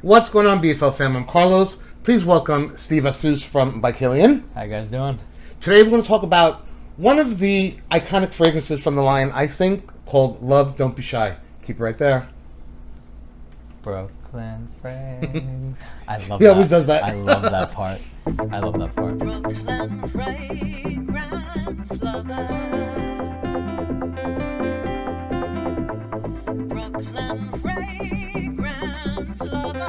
What's going on, BFL fam? I'm Carlos. Please welcome Steve Assous from by Kilian. How you guys doing? Today we're going to talk about one of the iconic fragrances from the line, I think, called Love Don't Be Shy. Keep it right there. Brooklyn fragrance. I love He that. always does that. I love that part. I love that part. Brooklyn fragrance lover. Brooklyn fragrance lover. Brooklyn fragrance lover.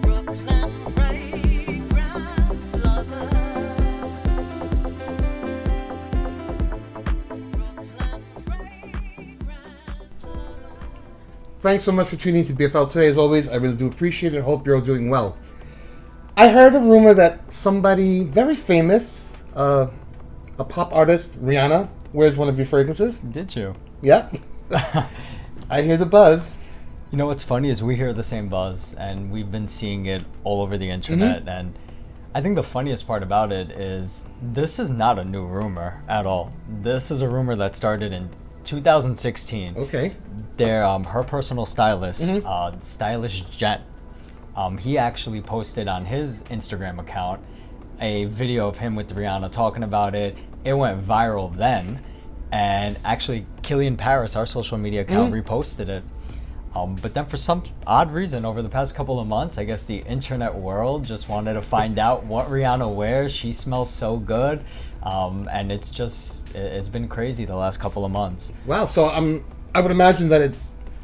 Brooklyn fragrance lover. Thanks so much for tuning in to BFL today. As always, I really do appreciate it. Hope you're all doing well. I heard a rumor that somebody very famous, a pop artist, Rihanna, wears one of your fragrances. Did you? Yeah. I hear the buzz. You know what's funny is we hear the same buzz, and we've been seeing it all over the internet. And I think the funniest part about it is this is not a new rumor at all. This is a rumor that started in 2016. Okay. Her personal stylist, Stylish Jet, he actually posted on his Instagram account a video of him with Rihanna talking about it. It went viral then, and actually Kilian Paris, our social media account, reposted it. But then for some odd reason, over the past couple of months, I guess the internet world just wanted to find out what Rihanna wears. She smells so good, and it's been crazy the last couple of months. Wow. So I would imagine that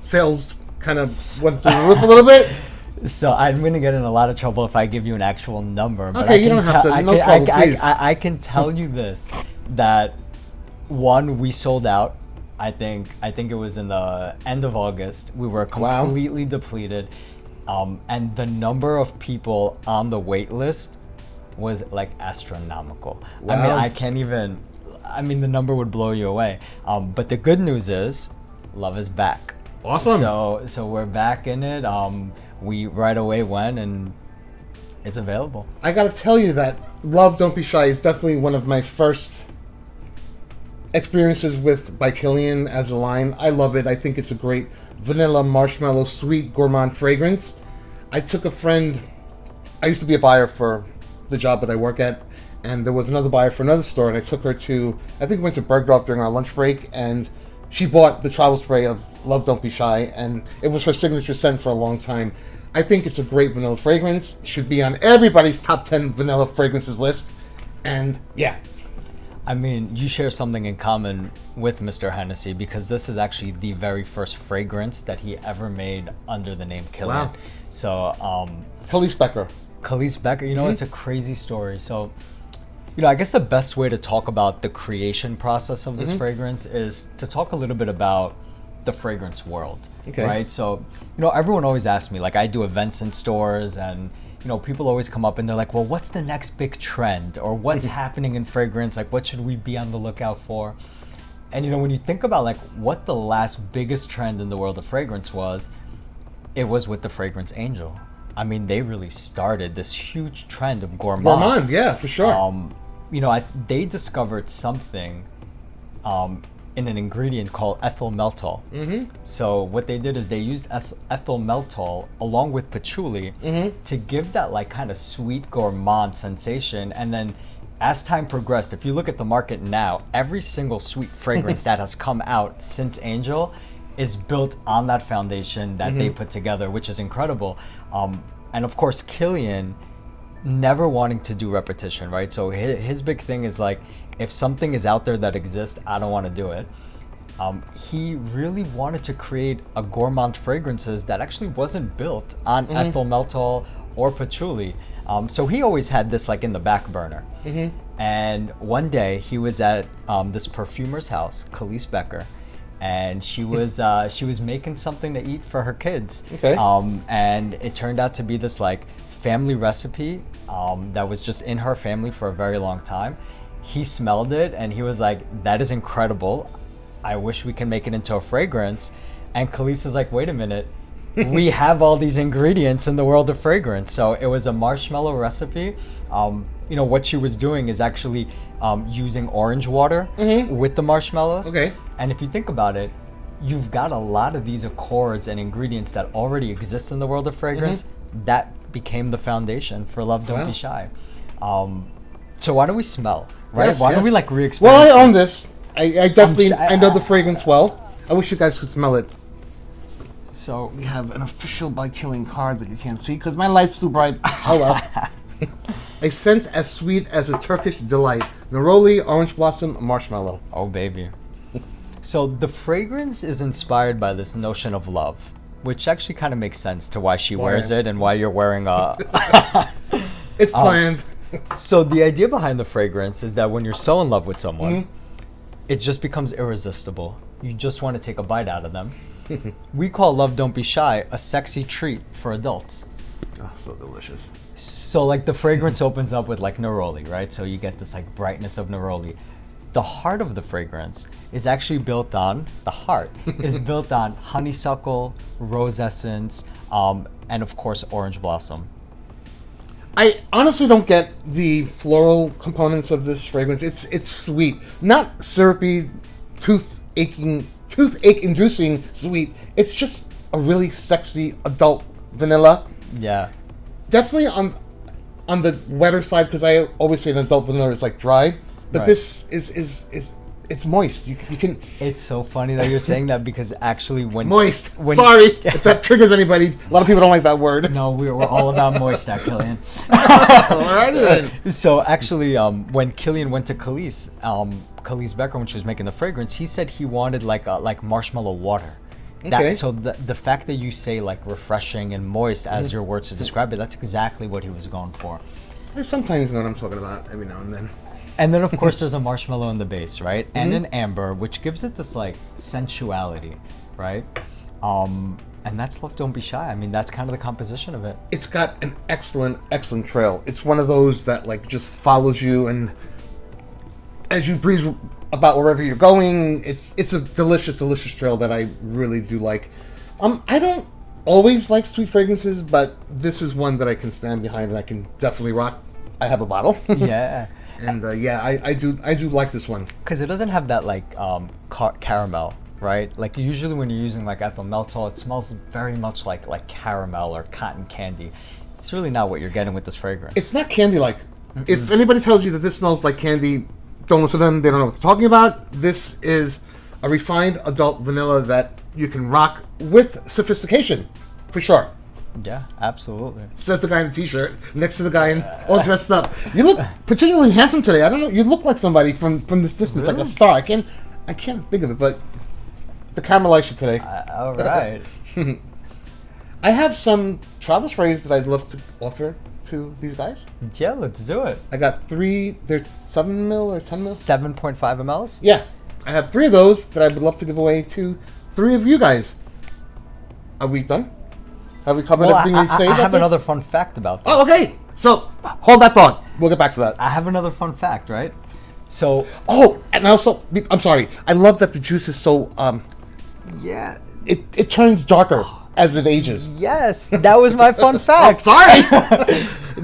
sales kind of went through the roof a little bit. So I'm going to get in a lot of trouble if I give you an actual number. But Okay, you don't have to. No trouble, please. I can tell you this, that one, we sold out. I think it was in the end of August. We were completely depleted. And the number of people on the wait list was like astronomical. Wow. The number would blow you away. But the good news is, Love is back. Awesome. So we're back in it. We right away went, and it's available. I got to tell you that Love Don't Be Shy is definitely one of my first experiences with by Kilian as a line. I love it. I think it's a great vanilla, marshmallow, sweet, gourmand fragrance. I took a friend, I used to be a buyer for the job that I work at, and there was another buyer for another store, and I took her to, I think we went to Bergdorf during our lunch break, and she bought the travel spray of Love Don't Be Shy, and it was her signature scent for a long time. I think it's a great vanilla fragrance. It should be on everybody's top 10 vanilla fragrances list. And yeah. I mean, you share something in common with Mr. Hennessy, because this is actually the very first fragrance that he ever made under the name Kilian. Wow. So, Khalees Becker. Khalees Becker, it's a crazy story. So, I guess the best way to talk about the creation process of this fragrance is to talk a little bit about the fragrance world, right? So, everyone always asks me, like, I do events in stores, and people always come up and they're like, well, what's the next big trend, or what's happening in fragrance? Like, what should we be on the lookout for? And when you think about like what the last biggest trend in the world of fragrance was, it was with the fragrance Angel. I mean, they really started this huge trend of gourmand. Gourmand, yeah, for sure. They discovered something in an ingredient called ethyl maltol. So what they did is they used ethyl maltol along with patchouli to give that like kind of sweet gourmand sensation. And then as time progressed, if you look at the market now, every single sweet fragrance that has come out since Angel is built on that foundation that they put together, which is incredible. And of course, Kilian never wanting to do repetition, right? So his big thing is like, if something is out there that exists, I don't want to do it. He really wanted to create a gourmand fragrances that actually wasn't built on ethyl maltol or patchouli. So he always had this like in the back burner. And one day he was at this perfumer's house, Khalees Becker, and she was making something to eat for her kids. And it turned out to be this like family recipe that was just in her family for a very long time. He smelled it and he was like, that is incredible. I wish we can make it into a fragrance. And Khalees is like, wait a minute. We have all these ingredients in the world of fragrance. So it was a marshmallow recipe. What she was doing is actually using orange water with the marshmallows. And if you think about it, you've got a lot of these accords and ingredients that already exist in the world of fragrance that became the foundation for Love Don't Wow. Be Shy. So why don't we smell, right? Yes, why don't we yes. like re-experience Well, I own this? this. I definitely sh- I know the fragrance well. I wish you guys could smell it. So We have an official by Kilian card that you can't see because my light's too bright. Oh well. A scent as sweet as a Turkish delight. Neroli, orange blossom, marshmallow. oh baby. So the fragrance is inspired by this notion of love, which actually kind of makes sense to why she wears Why? it and why you're wearing a. It's planned. So the idea behind the fragrance is that when you're so in love with someone, it just becomes irresistible. You just want to take a bite out of them. We call Love Don't Be Shy a sexy treat for adults. Oh, so delicious. So like the fragrance opens up with like neroli, right? So you get this like brightness of neroli. The heart of the fragrance is actually built on is built on honeysuckle, rose essence, and of course orange blossom. I honestly don't get the floral components of this fragrance. It's sweet, not syrupy, toothache-inducing sweet. It's just a really sexy adult vanilla. Yeah. Definitely on the wetter side because I always say an adult vanilla is like dry, but Right. this is it's moist. You can It's so funny that you're saying that because actually when moist. when- Sorry if that triggers anybody. A lot of people don't like that word. No, we're all about moist at Kilian. Alrighty then. So actually, when Kilian went to Khalees Becker when she was making the fragrance, he said he wanted like marshmallow water. Okay. So the fact that you say like refreshing and moist as your words to describe it, that's exactly what he was going for. I sometimes know what I'm talking about every now and then. And then of course there's a marshmallow in the base, right? And an amber, which gives it this like sensuality, right? And that's Love Don't Be Shy. I mean, that's kind of the composition of it. It's got an excellent trail. It's one of those that like just follows you, and as you breeze about wherever you're going, it's a delicious trail that I really do like. I don't always like sweet fragrances, but this is one that I can stand behind and I can definitely rock. I have a bottle. Yeah. And I do like this one. Because it doesn't have that like caramel, right? Like usually when you're using like ethyl maltol, it smells very much like caramel or cotton candy. It's really not what you're getting with this fragrance. It's not candy-like. If anybody tells you that this smells like candy, don't listen to them. They don't know what they're talking about. This is a refined adult vanilla that you can rock with sophistication, for sure. Yeah, absolutely. Says the guy in the t-shirt next to the guy in all dressed up. You look particularly handsome today. I don't know. You look like somebody from this distance, like a Really? star. I can't think of it, but the camera likes you today. All right. I have some travel sprays that I'd love to offer to these guys. Yeah, let's do it. I got 3. They're 7 mil or 10 mil. 7.5 mLs? Yeah, I have 3 of those that I would love to give away to 3 of you guys. Are we done? Have we covered Well, everything we say I about have this? another fun fact about this. Oh, okay. So hold that thought. We'll get back to that. I have another fun fact, right? So, Oh, and also, I'm sorry. I love that the juice is so yeah. it turns darker as it ages. Yes, that was my fun fact. Sorry.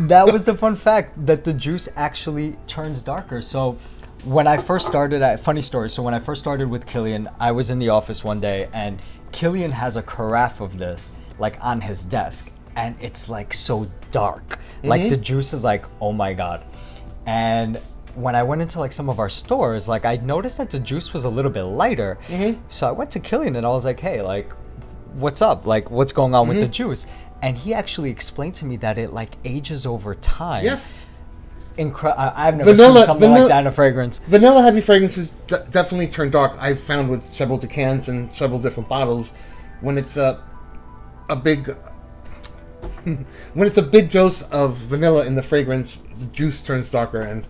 That was the fun fact, that the juice actually turns darker. So when I first started, funny story. So when I first started with Kilian, I was in the office one day and Kilian has a carafe of this like on his desk, and it's like so dark. Like the juice is like, oh my God. And when I went into like some of our stores, like I noticed that the juice was a little bit lighter. So I went to Kilian and I was like, hey, like, what's up? Like, what's going on with the juice? And he actually explained to me that it like ages over time. Yes. I've never Vanilla- seen something vanilla- like that in a fragrance. Vanilla heavy fragrances definitely turn dark. I've found with several decants and several different bottles, when it's a big when it's a big dose of vanilla in the fragrance, the juice turns darker, and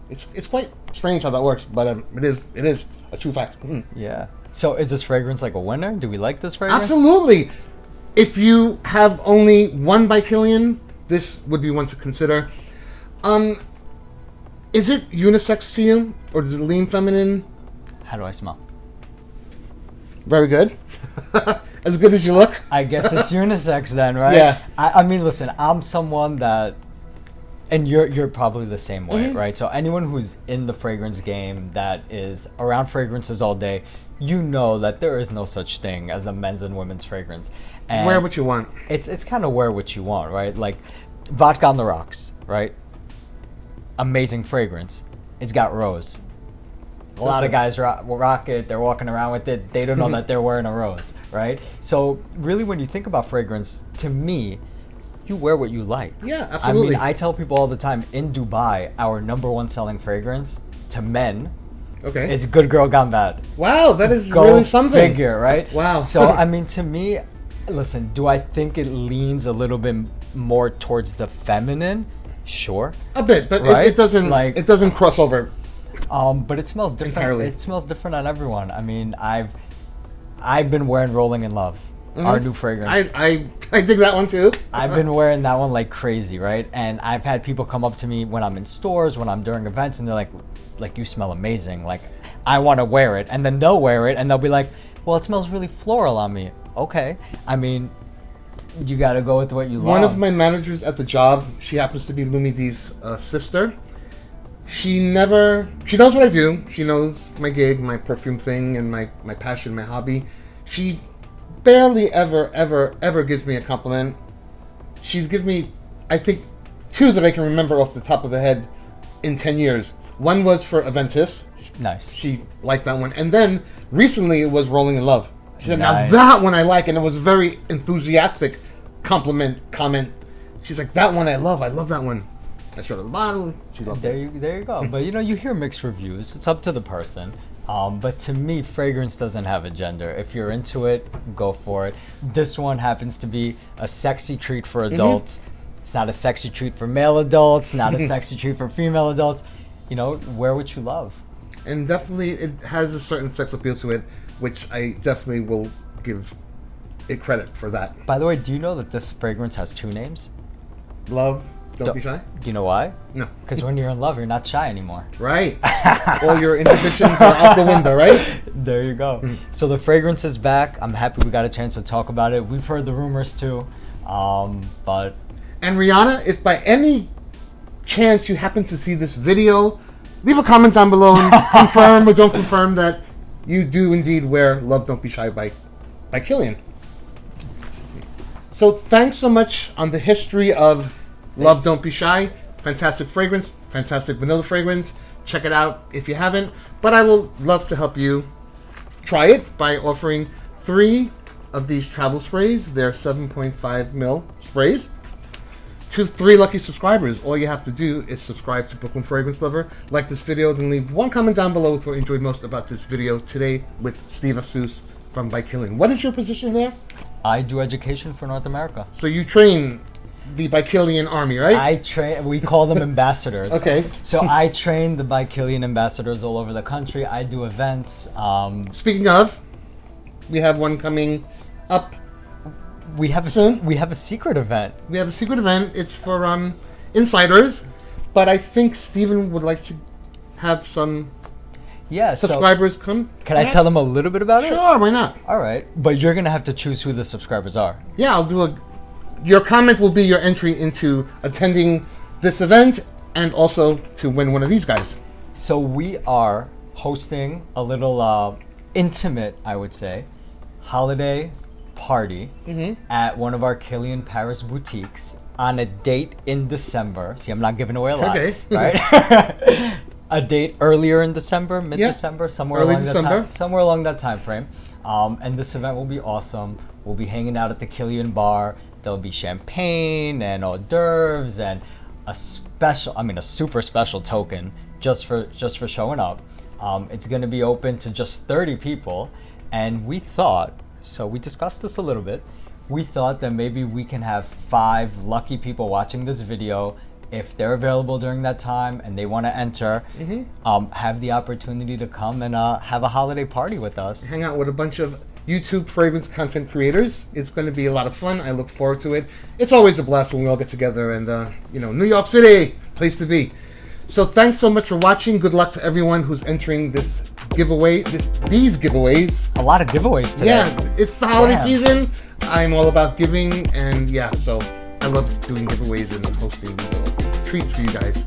it's quite strange how that works, but it is a true fact. Yeah. So is this fragrance like a winner? Do we like this fragrance? Absolutely. If you have only one by Kilian, this would be one to consider. Is it unisex to you, or does it lean feminine? How do I smell? Very good. As good as you look. I guess it's unisex then, right? Yeah. I mean, listen, I'm someone that, and you're probably the same way, right? So anyone who's in the fragrance game that is around fragrances all day, you know that there is no such thing as a men's and women's fragrance. And Wear what you want. it's kind of wear what you want, right? Like vodka on the rocks, right? Amazing fragrance. It's got rose. A lot of guys rock it. They're walking around with it. They don't know that they're wearing a rose, right? So really, when you think about fragrance, to me, you wear what you like. Yeah, absolutely. I mean, I tell people all the time, in Dubai, our #1 selling fragrance to men Okay. is Good Girl Gone Bad. Wow, that is Go really something. figure, right? Wow. So, I mean, to me, listen, do I think it leans a little bit more towards the feminine? Sure. A bit, but Right? it doesn't Like- it doesn't cross over. But it smells different. Entirely. It smells different on everyone. I mean, I've been wearing Rolling in Love, our new fragrance. I dig that one too. I've been wearing that one like crazy, right? And I've had people come up to me when I'm in stores, when I'm during events, and they're like you smell amazing. Like, I want to wear it. And then they'll wear it, and they'll be like, well, it smells really floral on me. Okay. I mean, you got to go with what you love. One of my managers at the job, she happens to be Lumidi's sister. She knows what I do. She knows my gig, my perfume thing, and my passion, my hobby. She barely ever gives me a compliment. She's given me, I think, 2 that I can remember off the top of the head in 10 years. One was for Aventus. Nice. She liked that one. And then recently it was Rolling in Love. She said, Nice. now that one I like. And it was a very enthusiastic comment. She's like, that one I love that one. I showed her the bottle. She loved it. There you go. But you hear mixed reviews. It's up to the person. But to me, fragrance doesn't have a gender. If you're into it, go for it. This one happens to be a sexy treat for adults. It's not a sexy treat for male adults, not a sexy treat for female adults. Wear what you love. And definitely it has a certain sex appeal to it, which I definitely will give it credit for that. By the way, do you know that this fragrance has 2 names? Love, don't be shy? Do you know why? No. Because when you're in love, you're not shy anymore. Right. All your inhibitions are out the window, right? There you go. So the fragrance is back. I'm happy we got a chance to talk about it. We've heard the rumors too. But And Rihanna, if by any chance you happen to see this video, leave a comment down below and confirm or don't confirm that you do indeed wear Love Don't Be Shy by Kilian. So thanks so much on the history of Love Don't Be Shy. Fantastic fragrance, fantastic vanilla fragrance. Check it out if you haven't. But I will love to help you try it by offering 3 of these travel sprays. They're 7.5 ml sprays. To 3 lucky subscribers. All you have to do is subscribe to Brooklyn Fragrance Lover, like this video, then leave 1 comment down below with what you enjoyed most about this video today with Steve Assous from By Kilian. What is your position there? I do education for North America. So you train the By Kilian army, right? We call them ambassadors. Okay. So I train the By Kilian ambassadors all over the country. I do events. Speaking of, we have one coming up. We have Soon. we have a secret event. We have a secret event. It's for insiders, but I think Steven would like to have some Yeah. So subscribers come. can I tell them a little bit about it? Sure, why not? All right. But you're gonna have to choose who the subscribers are. Yeah, I'll do your comment will be your entry into attending this event and also to win one of these guys. So we are hosting a little intimate, I would say, holiday party at one of our Kilian Paris boutiques on a date in December. See, I'm not giving away a lot, Okay. right? A date earlier in December, mid-December, somewhere Early along December. that time, somewhere along that time frame. And this event will be awesome. We'll be hanging out at the Kilian bar. There'll be champagne and hors d'oeuvres and a super special token just for showing up. It's going to be open to just 30 people, and we discussed this a little bit. We thought that maybe we can have 5 lucky people watching this video. If they're available during that time and they want to enter, have the opportunity to come and have a holiday party with us. Hang out with a bunch of YouTube fragrance content creators. It's going to be a lot of fun. I look forward to it. It's always a blast when we all get together, and New York City, place to be. So thanks so much for watching. Good luck to everyone who's entering this giveaway. These giveaways. A lot of giveaways today. Yeah, it's the holiday Damn. season. I'm all about giving, and so I love doing giveaways and hosting these little treats for you guys.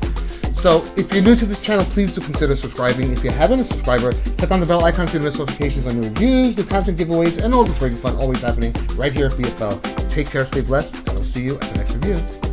So if you're new to this channel, please do consider subscribing. If you haven't a subscriber, click on the bell icon to miss notifications on new reviews, new content giveaways, and all the free fun always happening right here at BFL. Take care, stay blessed, and I'll see you at the next review.